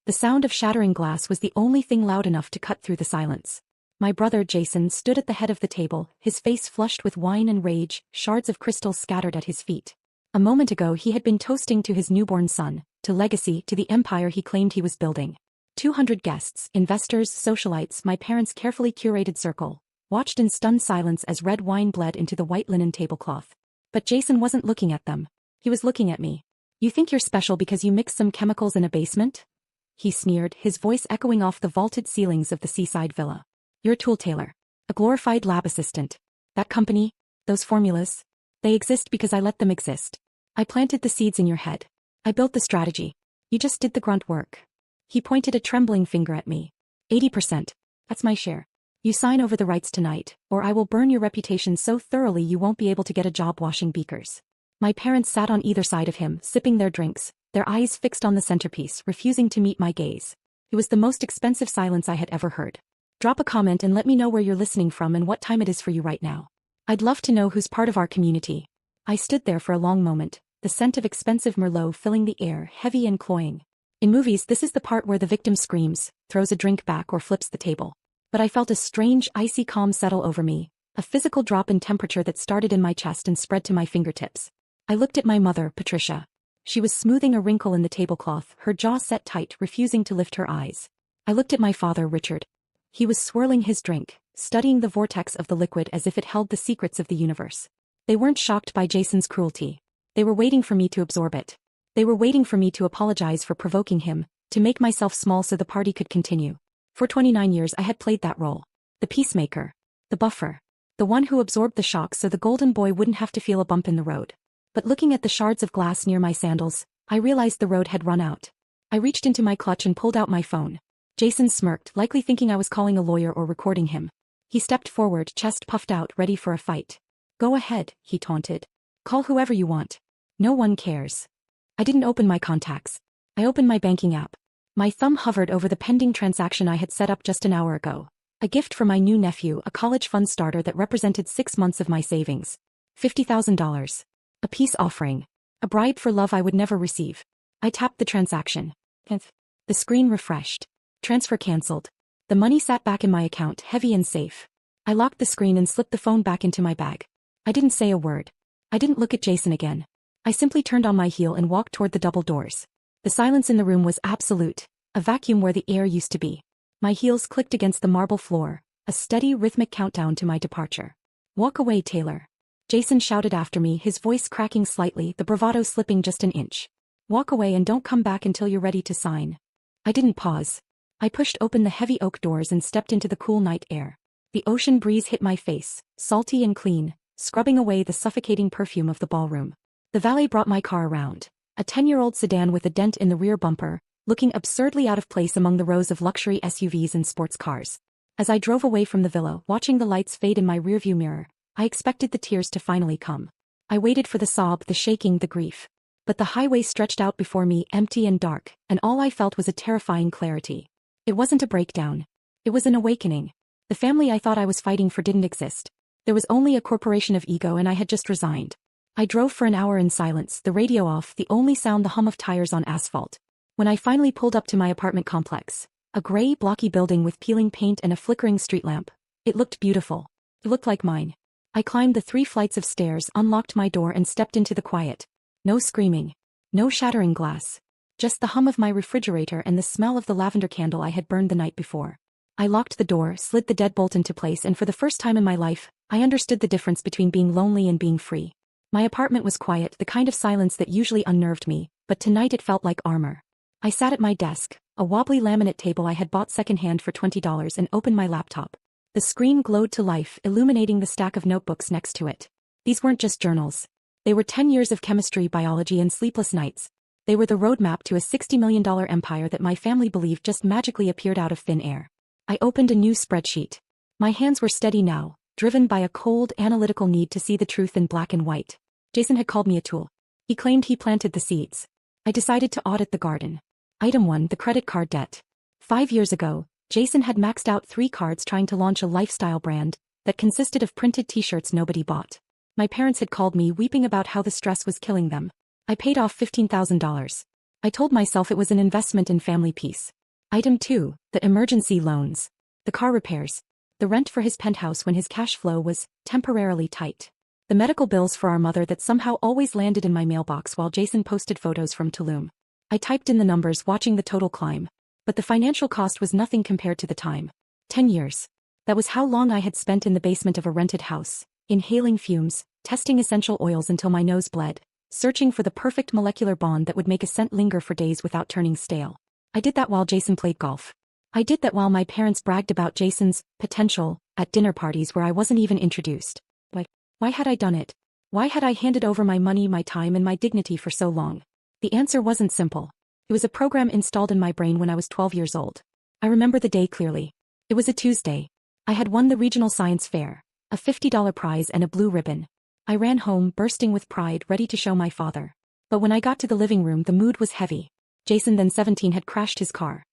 The sound of shattering glass was the only thing loud enough to cut through the silence. My brother Jason stood at the head of the table, his face flushed with wine and rage, shards of crystal scattered at his feet. A moment ago he had been toasting to his newborn son, to legacy, to the empire he claimed he was building. 200 guests, investors, socialites, my parents' carefully curated circle, watched in stunned silence as red wine bled into the white linen tablecloth. But Jason wasn't looking at them. He was looking at me. "You think you're special because you mixed some chemicals in a basement?" he sneered, his voice echoing off the vaulted ceilings of the seaside villa. "You're a tool tailor. A glorified lab assistant. That company, those formulas, they exist because I let them exist. I planted the seeds in your head. I built the strategy. You just did the grunt work." He pointed a trembling finger at me. 80%. That's my share. You sign over the rights tonight, or I will burn your reputation so thoroughly you won't be able to get a job washing beakers. My parents sat on either side of him, sipping their drinks, their eyes fixed on the centerpiece, refusing to meet my gaze. It was the most expensive silence I had ever heard. Drop a comment and let me know where you're listening from and what time it is for you right now. I'd love to know who's part of our community. I stood there for a long moment, the scent of expensive Merlot filling the air, heavy and cloying. In movies, this is the part where the victim screams, throws a drink back or flips the table. But I felt a strange, icy calm settle over me, a physical drop in temperature that started in my chest and spread to my fingertips. I looked at my mother, Patricia. She was smoothing a wrinkle in the tablecloth, her jaw set tight, refusing to lift her eyes. I looked at my father, Richard. He was swirling his drink, studying the vortex of the liquid as if it held the secrets of the universe. They weren't shocked by Jason's cruelty. They were waiting for me to absorb it. They were waiting for me to apologize for provoking him, to make myself small so the party could continue. For 29 years I had played that role. The peacemaker. The buffer. The one who absorbed the shocks so the golden boy wouldn't have to feel a bump in the road. But looking at the shards of glass near my sandals, I realized the road had run out. I reached into my clutch and pulled out my phone. Jason smirked, likely thinking I was calling a lawyer or recording him. He stepped forward, chest puffed out, ready for a fight. "Go ahead," he taunted. "Call whoever you want. No one cares." I didn't open my contacts. I opened my banking app. My thumb hovered over the pending transaction I had set up just an hour ago. A gift for my new nephew, a college fund starter that represented 6 months of my savings. $50,000. A peace offering. A bribe for love I would never receive. I tapped the transaction. The screen refreshed. Transfer cancelled. The money sat back in my account, heavy and safe. I locked the screen and slipped the phone back into my bag. I didn't say a word. I didn't look at Jason again. I simply turned on my heel and walked toward the double doors. The silence in the room was absolute, a vacuum where the air used to be. My heels clicked against the marble floor, a steady rhythmic countdown to my departure. "Walk away, Taylor." Jason shouted after me, his voice cracking slightly, the bravado slipping just an inch. "Walk away and don't come back until you're ready to sign." I didn't pause. I pushed open the heavy oak doors and stepped into the cool night air. The ocean breeze hit my face, salty and clean, scrubbing away the suffocating perfume of the ballroom. The valet brought my car around. A 10-year-old sedan with a dent in the rear bumper, looking absurdly out of place among the rows of luxury SUVs and sports cars. As I drove away from the villa, watching the lights fade in my rearview mirror, I expected the tears to finally come. I waited for the sob, the shaking, the grief. But the highway stretched out before me, empty and dark, and all I felt was a terrifying clarity. It wasn't a breakdown. It was an awakening. The family I thought I was fighting for didn't exist. There was only a corporation of ego and I had just resigned. I drove for an hour in silence, the radio off, the only sound the hum of tires on asphalt. When I finally pulled up to my apartment complex, a gray, blocky building with peeling paint and a flickering street lamp, it looked beautiful. It looked like mine. I climbed the 3 flights of stairs, unlocked my door and stepped into the quiet. No screaming. No shattering glass. Just the hum of my refrigerator and the smell of the lavender candle I had burned the night before. I locked the door, slid the deadbolt into place, and for the first time in my life, I understood the difference between being lonely and being free. My apartment was quiet, the kind of silence that usually unnerved me, but tonight it felt like armor. I sat at my desk, a wobbly laminate table I had bought secondhand for $20, and opened my laptop. The screen glowed to life, illuminating the stack of notebooks next to it. These weren't just journals. They were 10 years of chemistry, biology, and sleepless nights. They were the roadmap to a $60 million empire that my family believed just magically appeared out of thin air. I opened a new spreadsheet. My hands were steady now, driven by a cold, analytical need to see the truth in black and white. Jason had called me a tool. He claimed he planted the seeds. I decided to audit the garden. Item 1, the credit card debt. 5 years ago, Jason had maxed out 3 cards trying to launch a lifestyle brand that consisted of printed t-shirts nobody bought. My parents had called me, weeping about how the stress was killing them. I paid off $15,000. I told myself it was an investment in family peace. Item 2, the emergency loans. The car repairs. The rent for his penthouse when his cash flow was temporarily tight. The medical bills for our mother that somehow always landed in my mailbox while Jason posted photos from Tulum. I typed in the numbers watching the total climb. But the financial cost was nothing compared to the time. 10 years. That was how long I had spent in the basement of a rented house, inhaling fumes, testing essential oils until my nose bled, searching for the perfect molecular bond that would make a scent linger for days without turning stale. I did that while Jason played golf. I did that while my parents bragged about Jason's potential at dinner parties where I wasn't even introduced. Why had I done it? Why had I handed over my money, my time, and my dignity for so long? The answer wasn't simple. It was a program installed in my brain when I was 12 years old. I remember the day clearly. It was a Tuesday. I had won the regional science fair, a $50 prize and a blue ribbon. I ran home, bursting with pride, ready to show my father. But when I got to the living room, the mood was heavy. Jason, then 17, had crashed his car.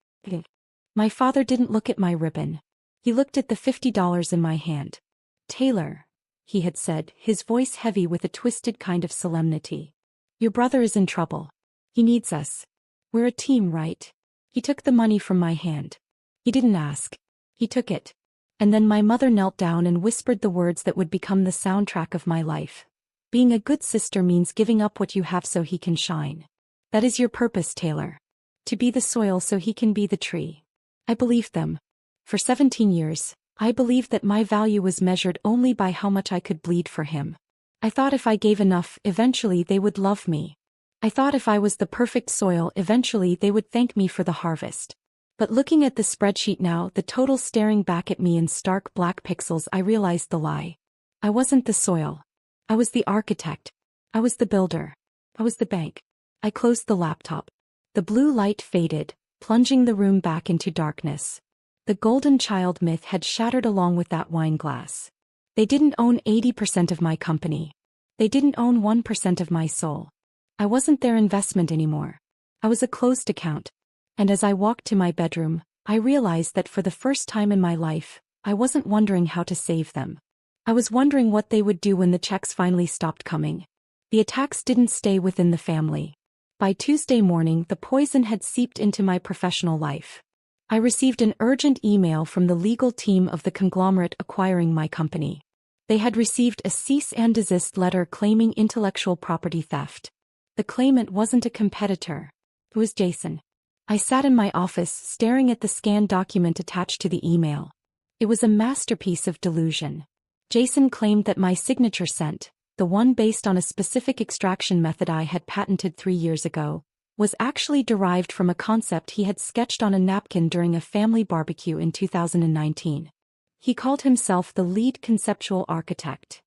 My father didn't look at my ribbon. He looked at the $50 in my hand. "Taylor," he had said, his voice heavy with a twisted kind of solemnity. "Your brother is in trouble. He needs us. We're a team, right?" He took the money from my hand. He didn't ask. He took it. And then my mother knelt down and whispered the words that would become the soundtrack of my life. "Being a good sister means giving up what you have so he can shine. That is your purpose, Taylor. To be the soil so he can be the tree." I believed them. For 17 years, I believed that my value was measured only by how much I could bleed for him. I thought if I gave enough, eventually they would love me. I thought if I was the perfect soil, eventually they would thank me for the harvest. But looking at the spreadsheet now, the total staring back at me in stark black pixels, I realized the lie. I wasn't the soil. I was the architect. I was the builder. I was the bank. I closed the laptop. The blue light faded, plunging the room back into darkness. The golden child myth had shattered along with that wine glass. They didn't own 80% of my company. They didn't own 1% of my soul. I wasn't their investment anymore. I was a closed account. And as I walked to my bedroom, I realized that for the first time in my life, I wasn't wondering how to save them. I was wondering what they would do when the checks finally stopped coming. The attacks didn't stay within the family. By Tuesday morning, the poison had seeped into my professional life. I received an urgent email from the legal team of the conglomerate acquiring my company. They had received a cease and desist letter claiming intellectual property theft. The claimant wasn't a competitor. It was Jason. I sat in my office staring at the scanned document attached to the email. It was a masterpiece of delusion. Jason claimed that my signature scent, the one based on a specific extraction method I had patented 3 years ago, was actually derived from a concept he had sketched on a napkin during a family barbecue in 2019. He called himself the lead conceptual architect.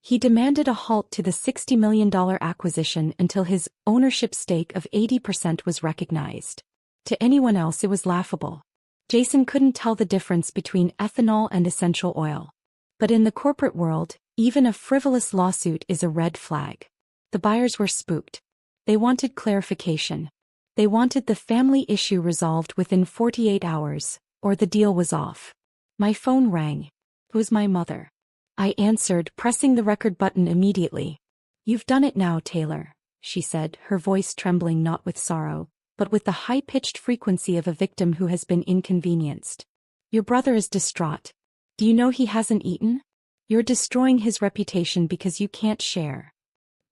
He demanded a halt to the $60 million acquisition until his ownership stake of 80% was recognized. To anyone else, it was laughable. Jason couldn't tell the difference between ethanol and essential oil. But in the corporate world, even a frivolous lawsuit is a red flag. The buyers were spooked. They wanted clarification. They wanted the family issue resolved within 48 hours, or the deal was off. My phone rang. It was my mother. I answered, pressing the record button immediately. "You've done it now, Taylor," she said, her voice trembling not with sorrow, but with the high-pitched frequency of a victim who has been inconvenienced. "Your brother is distraught. Do you know he hasn't eaten? You're destroying his reputation because you can't share."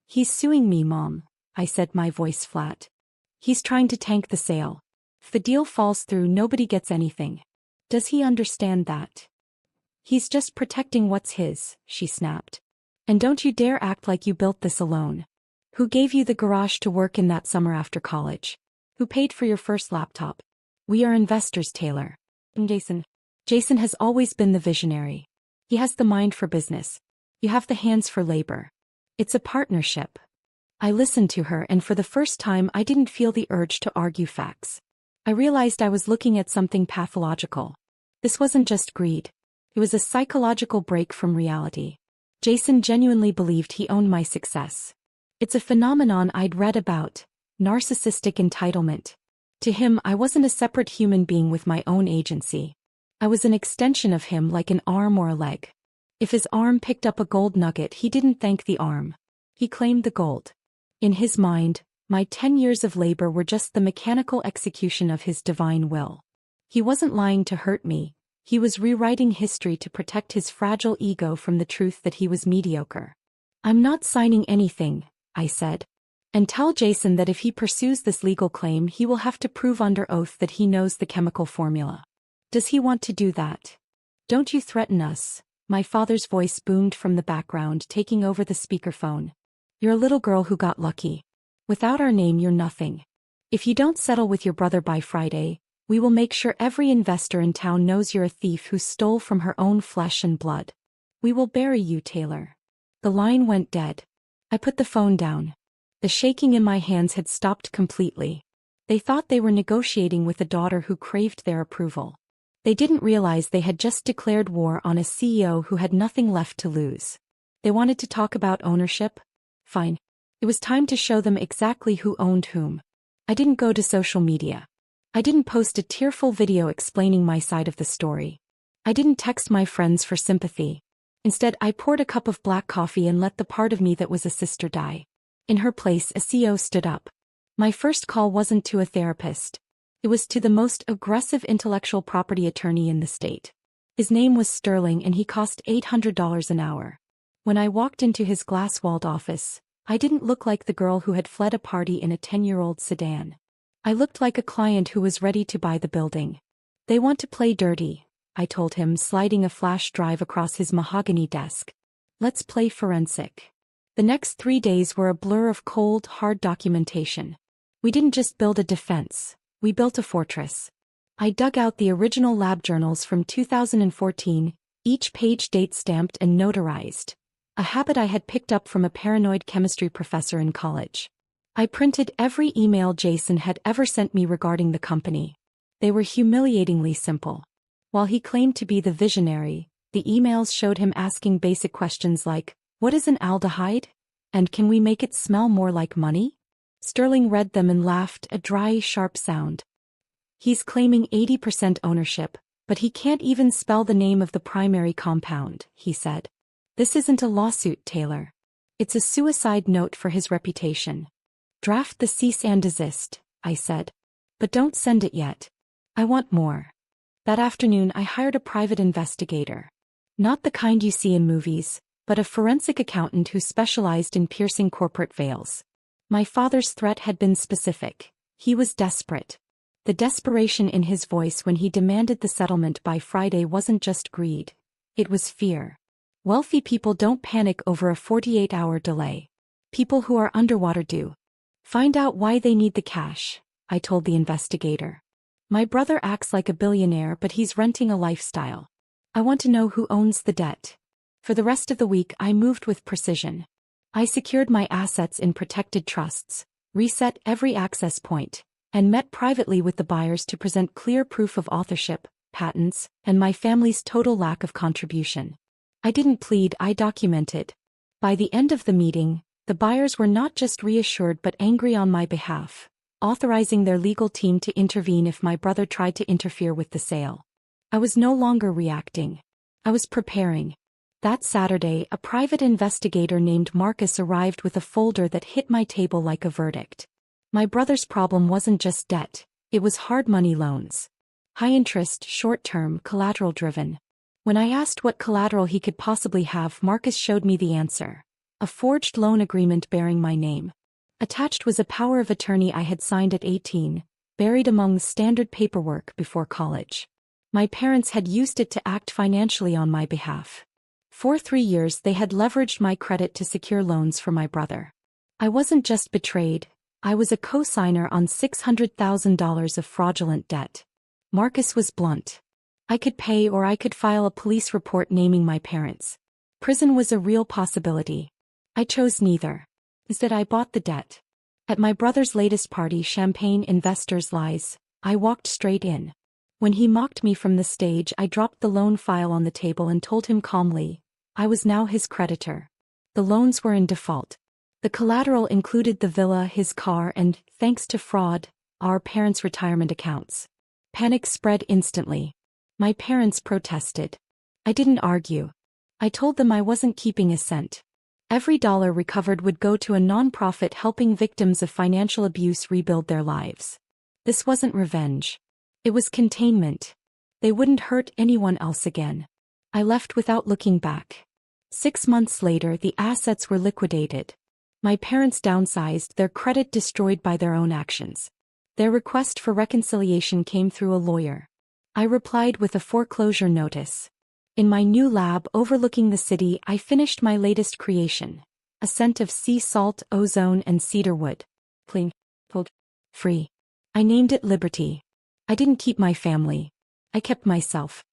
"He's suing me, Mom," I said, my voice flat. "He's trying to tank the sale. If the deal falls through, nobody gets anything. Does he understand that?" "He's just protecting what's his," she snapped. "And don't you dare act like you built this alone. Who gave you the garage to work in that summer after college? Who paid for your first laptop? We are investors, Taylor." And Jason has always been the visionary. He has the mind for business. You have the hands for labor. It's a partnership. I listened to her, and for the first time I didn't feel the urge to argue facts. I realized I was looking at something pathological. This wasn't just greed. It was a psychological break from reality. Jason genuinely believed he owned my success. It's a phenomenon I'd read about, narcissistic entitlement. To him, I wasn't a separate human being with my own agency. I was an extension of him, like an arm or a leg. If his arm picked up a gold nugget, he didn't thank the arm. He claimed the gold. In his mind, my 10 years of labor were just the mechanical execution of his divine will. He wasn't lying to hurt me. He was rewriting history to protect his fragile ego from the truth that he was mediocre. I'm not signing anything, I said. And tell Jason that if he pursues this legal claim, he will have to prove under oath that he knows the chemical formula. Does he want to do that? Don't you threaten us, my father's voice boomed from the background, taking over the speakerphone. You're a little girl who got lucky. Without our name, you're nothing. If you don't settle with your brother by Friday, we will make sure every investor in town knows you're a thief who stole from her own flesh and blood. We will bury you, Taylor. The line went dead. I put the phone down. The shaking in my hands had stopped completely. They thought they were negotiating with a daughter who craved their approval. They didn't realize they had just declared war on a CEO who had nothing left to lose. They wanted to talk about ownership? Fine. It was time to show them exactly who owned whom. I didn't go to social media. I didn't post a tearful video explaining my side of the story. I didn't text my friends for sympathy. Instead, I poured a cup of black coffee and let the part of me that was a sister die. In her place, a CEO stood up. My first call wasn't to a therapist. It was to the most aggressive intellectual property attorney in the state. His name was Sterling and he cost $800 an hour. When I walked into his glass-walled office, I didn't look like the girl who had fled a party in a 10-year-old sedan. I looked like a client who was ready to buy the building. They want to play dirty, I told him, sliding a flash drive across his mahogany desk. Let's play forensic. The next 3 days were a blur of cold, hard documentation. We didn't just build a defense, we built a fortress. I dug out the original lab journals from 2014, each page date-stamped and notarized, a habit I had picked up from a paranoid chemistry professor in college. I printed every email Jason had ever sent me regarding the company. They were humiliatingly simple. While he claimed to be the visionary, the emails showed him asking basic questions like, what is an aldehyde? And can we make it smell more like money? Sterling read them and laughed, a dry, sharp sound. He's claiming 80% ownership, but he can't even spell the name of the primary compound, he said. This isn't a lawsuit, Taylor. It's a suicide note for his reputation. Draft the cease and desist, I said. But don't send it yet. I want more. That afternoon I hired a private investigator. Not the kind you see in movies, but a forensic accountant who specialized in piercing corporate veils. My father's threat had been specific. He was desperate. The desperation in his voice when he demanded the settlement by Friday wasn't just greed. It was fear. Wealthy people don't panic over a 48-hour delay. People who are underwater do. Find out why they need the cash, I told the investigator. My brother acts like a billionaire, but he's renting a lifestyle. I want to know who owns the debt. For the rest of the week, I moved with precision. I secured my assets in protected trusts, reset every access point, and met privately with the buyers to present clear proof of authorship, patents, and my family's total lack of contribution. I didn't plead, I documented. By the end of the meeting, the buyers were not just reassured but angry on my behalf, authorizing their legal team to intervene if my brother tried to interfere with the sale. I was no longer reacting. I was preparing. That Saturday, a private investigator named Marcus arrived with a folder that hit my table like a verdict. My brother's problem wasn't just debt, it was hard money loans. High interest, short-term, collateral-driven. When I asked what collateral he could possibly have, Marcus showed me the answer. A forged loan agreement bearing my name. Attached was a power of attorney I had signed at 18, buried among the standard paperwork before college. My parents had used it to act financially on my behalf. For 3 years they had leveraged my credit to secure loans for my brother. I wasn't just betrayed, I was a co-signer on $600,000 of fraudulent debt. Marcus was blunt. I could pay or I could file a police report naming my parents. Prison was a real possibility. I chose neither. Instead, I bought the debt. At my brother's latest party, Champagne Investors Lies, I walked straight in. When he mocked me from the stage, I dropped the loan file on the table and told him calmly, I was now his creditor. The loans were in default. The collateral included the villa, his car, and, thanks to fraud, our parents' retirement accounts. Panic spread instantly. My parents protested. I didn't argue. I told them I wasn't keeping a cent. Every dollar recovered would go to a nonprofit helping victims of financial abuse rebuild their lives. This wasn't revenge. It was containment. They wouldn't hurt anyone else again. I left without looking back. 6 months later, the assets were liquidated. My parents downsized, their credit destroyed by their own actions. Their request for reconciliation came through a lawyer. I replied with a foreclosure notice. In my new lab overlooking the city, I finished my latest creation. A scent of sea salt, ozone, and cedar wood. Clean. Free. I named it Liberty. I didn't keep my family. I kept myself.